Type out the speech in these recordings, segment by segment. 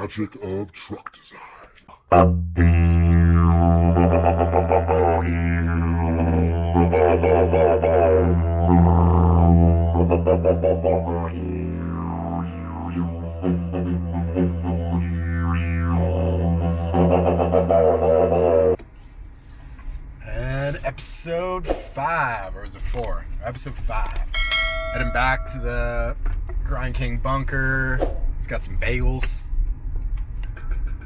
magic of truck design. And episode 5, or was it 4? Episode 5. Heading back to the GrindKing bunker. He's got some bagels.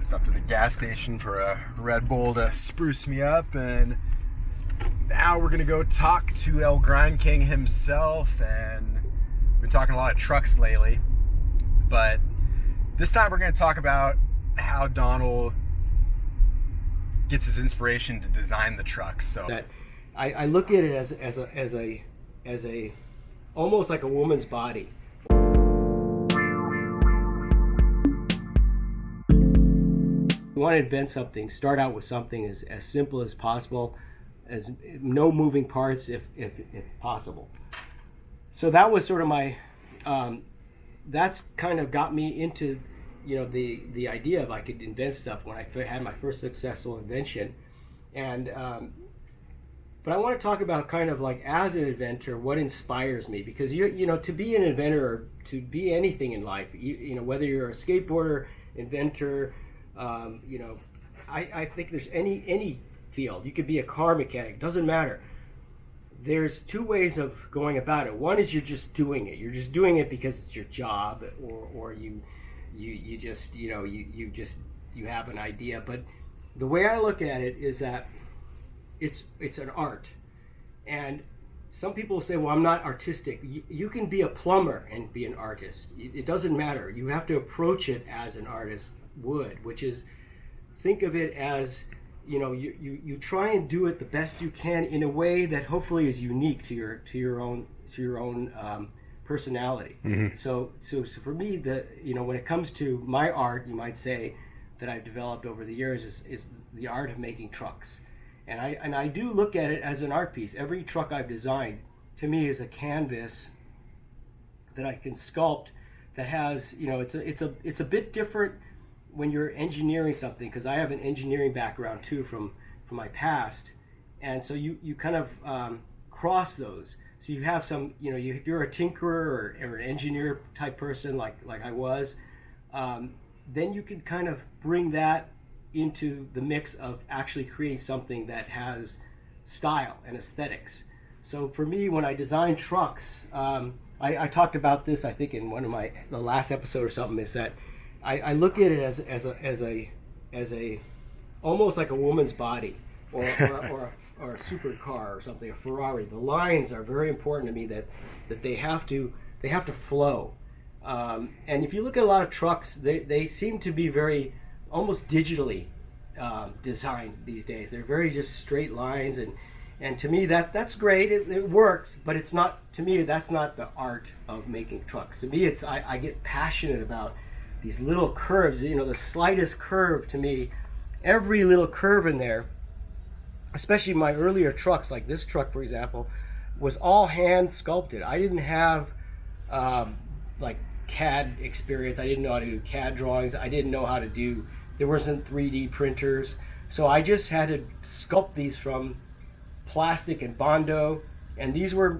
Stopped at the gas station for a Red Bull to spruce me up, and now we're gonna go talk to El GrindKing himself. And we've been talking a lot of trucks lately, but this time we're gonna talk about how Donald gets his inspiration to design the trucks. So that I look at it as a almost like a woman's body. You want to invent something, start out with something as simple as possible, as no moving parts if possible. So that was sort of my that's kind of got me into the idea of I could invent stuff when I had my first successful invention. And but I want to talk about kind of like, as an inventor, what inspires me, because you know to be an inventor, or to be anything in life, you know, whether you're a skateboarder, inventor, I think there's any field. You could be a car mechanic, doesn't matter. There's two ways of going about it. One is you're just doing it. You're just doing it because it's your job, or you just you have an idea. But the way I look at it is that it's an art. And some people say, well, I'm not artistic. You can be a plumber and be an artist. It doesn't matter. You have to approach it as an artist would, which is, think of it as, you try and do it the best you can in a way that hopefully is unique to your own personality. Mm-hmm. So for me, when it comes to my art, you might say, that I've developed over the years is the art of making trucks. And I do look at it as an art piece. Every truck I've designed, to me, is a canvas that I can sculpt, that has, it's a bit different when you're engineering something, because I have an engineering background too from my past. And so you kind of cross those. So you have some, if you're a tinkerer or an engineer type person like I was, then you can kind of bring that into the mix of actually creating something that has style and aesthetics. So for me, when I design trucks, I talked about this, I think, in one of the last episode or something, is that I look at it as a almost like a woman's body, or a supercar or something, a Ferrari. The lines are very important to me, that they have to flow. And if you look at a lot of trucks, they seem to be very almost digitally designed these days. They're very just straight lines, and to me that's great. It works, but it's not, to me, that's not the art of making trucks. To me, I get passionate about these little curves. The slightest curve, to me, every little curve in there, especially my earlier trucks, like this truck, for example, was all hand sculpted. I didn't have like CAD experience. I didn't know how to do CAD drawings. I didn't know how to do, there wasn't 3D printers. So I just had to sculpt these from plastic and Bondo. And these were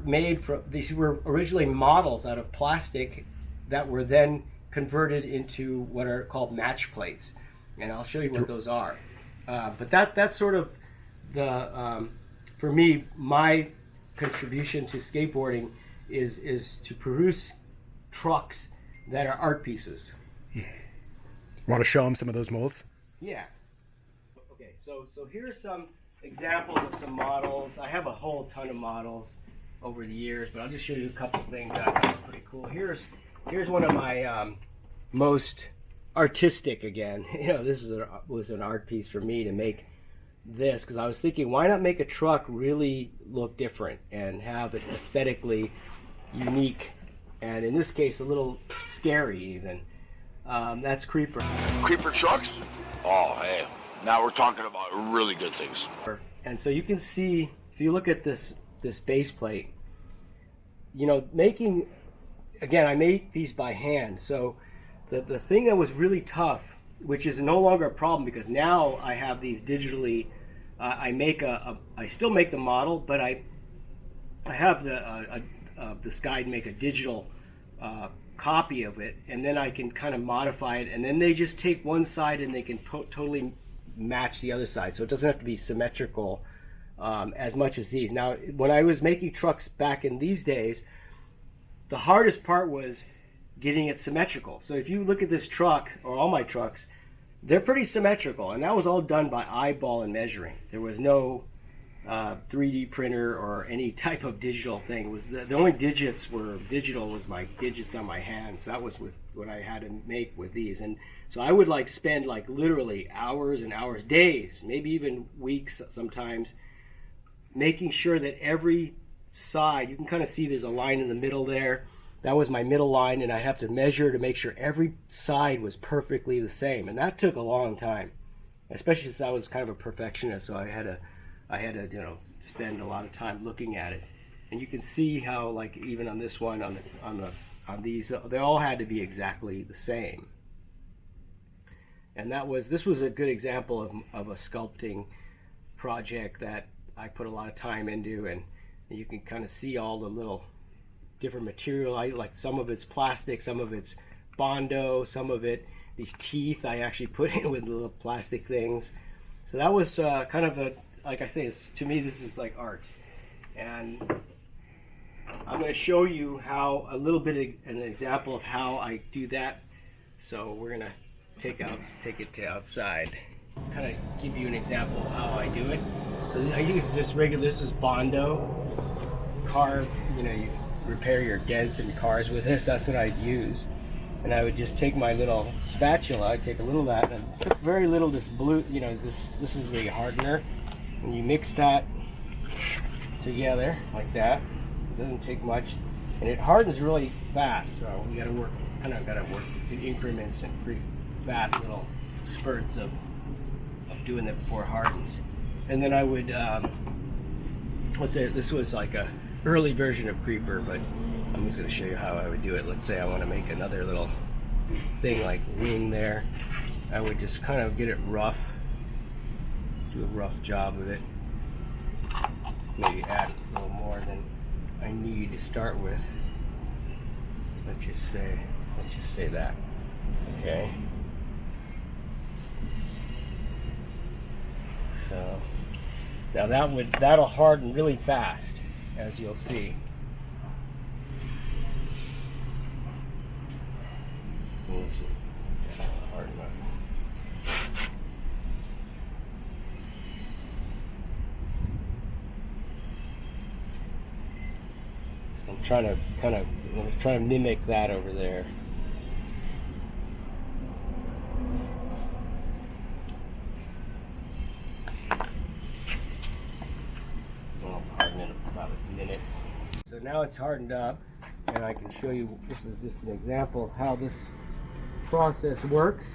originally models out of plastic that were then converted into what are called match plates. And I'll show you what those are. But that's sort of for me, my contribution to skateboarding is to produce trucks that are art pieces. Want to show them some of those molds? Yeah. Okay, so here's some examples of some models. I have a whole ton of models over the years, but I'll just show you a couple of things that I thought were pretty cool. Here's one of my most artistic, again. This was an art piece for me to make this, because I was thinking, why not make a truck really look different and have it aesthetically unique, and in this case a little scary even. That's Creeper. Creeper trucks? Oh, hey. Now we're talking about really good things. And so you can see, if you look at this base plate, making, again, I made these by hand. So the thing that was really tough which is no longer a problem because now I have these digitally. I still make the model, but I have this guy make a digital copy of it, and then I can kind of modify it, and then they just take one side and they can totally match the other side, so it doesn't have to be symmetrical as much as these. Now, when I was making trucks back in these days, the hardest part was getting it symmetrical. So if you look at this truck, or all my trucks, they're pretty symmetrical, and that was all done by eyeball and measuring. There was no 3D printer or any type of digital thing. It was the only digits were digital was my digits on my hand. So that was with what I had to make with these. And so I would like spend like literally hours and hours, days, maybe even weeks sometimes, making sure that every side, you can kind of see there's a line in the middle there. That was my middle line, and I have to measure to make sure every side was perfectly the same. And that took a long time, especially since I was kind of a perfectionist. So I had to spend a lot of time looking at it. And you can see how, like, even on this one, on these, they all had to be exactly the same. And this was a good example of a sculpting project that I put a lot of time into, and you can kind of see all the little different material. Like some of it's plastic, some of it's Bondo, some of it, these teeth I actually put in with little plastic things. So that was kind of like I say, to me this is like art. And I'm going to show you how a little bit of an example of how I do that. So we're going to take it to outside, kind of give you an example of how I do it. So I use just regular, this is Bondo car, you repair your dents in cars with this. That's what I'd use. And I would just take my little spatula, I'd take a little of that, and took very little this blue, this is the hardener, and you mix that together like that. It doesn't take much, and it hardens really fast, so you gotta work in increments and pretty fast little spurts of doing that before it hardens. And then I would, let's say this was like a early version of Creeper, but I'm just going to show you how I would do it. Let's say I want to make another little thing like wing there. I would just kind of get it rough, do a rough job of it. Maybe add a little more than I need to start with. Let's just say that. Okay. So now that'll harden really fast, as you'll see. Harden up. I'm trying to mimic that over there. I'll harden it about a minute. So now it's hardened up, and I can show you, this is just an example of how this process works.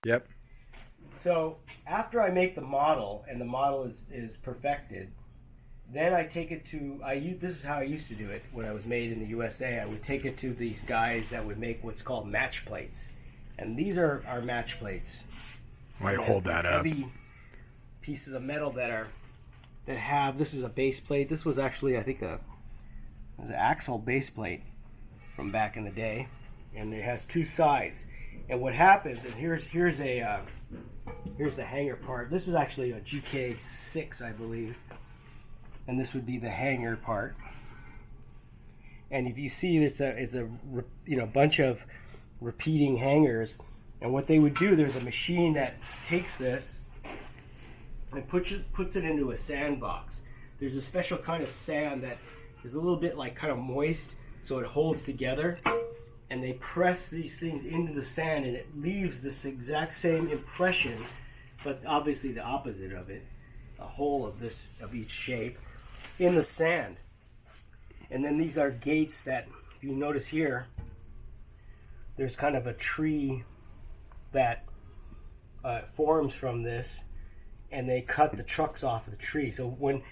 Yep. So after I make the model and the model is perfected, then I take it to, this is how I used to do it when I was made in the USA. I would take it to these guys that would make what's called match plates. And these are our match plates. Why hold that up? pieces of metal that have, this is a base plate. This was actually, I think, it was an axle base plate from back in the day, and it has two sides. And what happens, and here's the hanger part. This is actually a GK6, I believe, and this would be the hanger part. And if you see, it's a bunch of repeating hangers. And what they would do, there's a machine that takes this and puts it into a sandbox. There's a special kind of sand that is a little bit like kind of moist, so it holds together. And they press these things into the sand, and it leaves this exact same impression, but obviously the opposite of it, a hole of each shape in the sand. And then these are gates that, if you notice here, there's kind of a tree that forms from this, and they cut the trucks off of the tree. So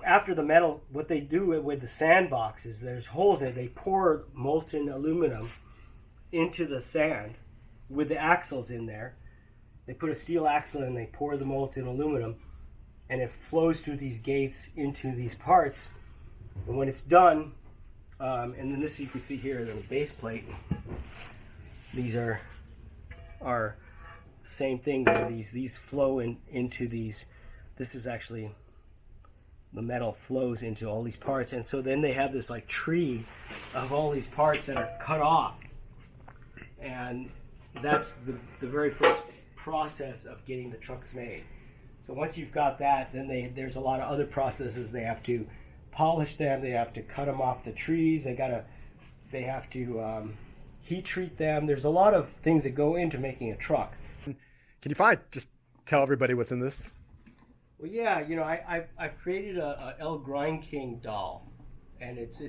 after the metal, what they do with the sandbox is there's holes in it. They pour molten aluminum into the sand with the axles in there. They put a steel axle in, they pour the molten aluminum, and it flows through these gates into these parts. And when it's done, and then this you can see here, the base plate. These are same thing where these flow into these. This is actually, the metal flows into all these parts, and so then they have this like tree of all these parts that are cut off, and that's the very first process of getting the trucks made. So once you've got that, then there's a lot of other processes. They have to polish them, they have to cut them off the trees, they have to heat treat them. There's a lot of things that go into making a truck. Can you just tell everybody what's in this? Well, yeah, I've created a GrindKing doll, and it's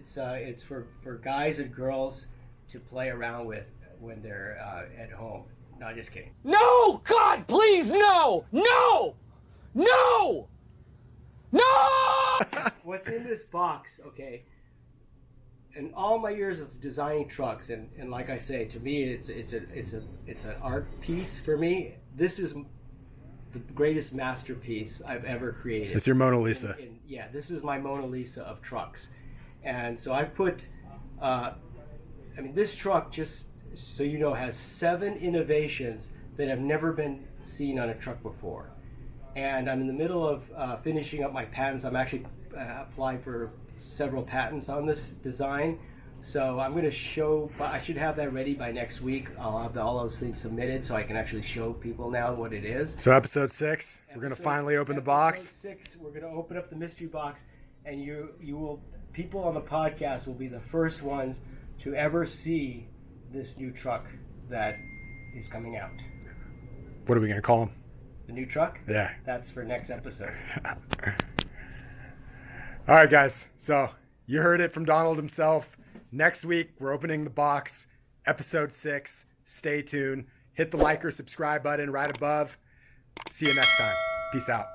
for guys and girls to play around with when they're at home. No, just kidding. No! God, please, no! No! No! No! What's in this box, okay? In all my years of designing trucks, and like I say, to me, it's an art piece for me. This is the greatest masterpiece I've ever created. It's your Mona Lisa. Yeah, this is my Mona Lisa of trucks. And so I put, this truck, just so you know, has 7 innovations that have never been seen on a truck before. And I'm in the middle of finishing up my patents. I'm actually applied for several patents on this design. So I'm going to show, I should have that ready by next week. I'll have all those things submitted so I can actually show people now what it is. So episode 6, we're going to finally open the box. Episode 6, we're going to open up the mystery box, and people on the podcast will be the first ones to ever see this new truck that is coming out. What are we going to call him? The new truck? Yeah. That's for next episode. All right, guys. So you heard it from Donald himself. Next week, we're opening the box, episode 6. Stay tuned. Hit the like or subscribe button right above. See you next time. Peace out.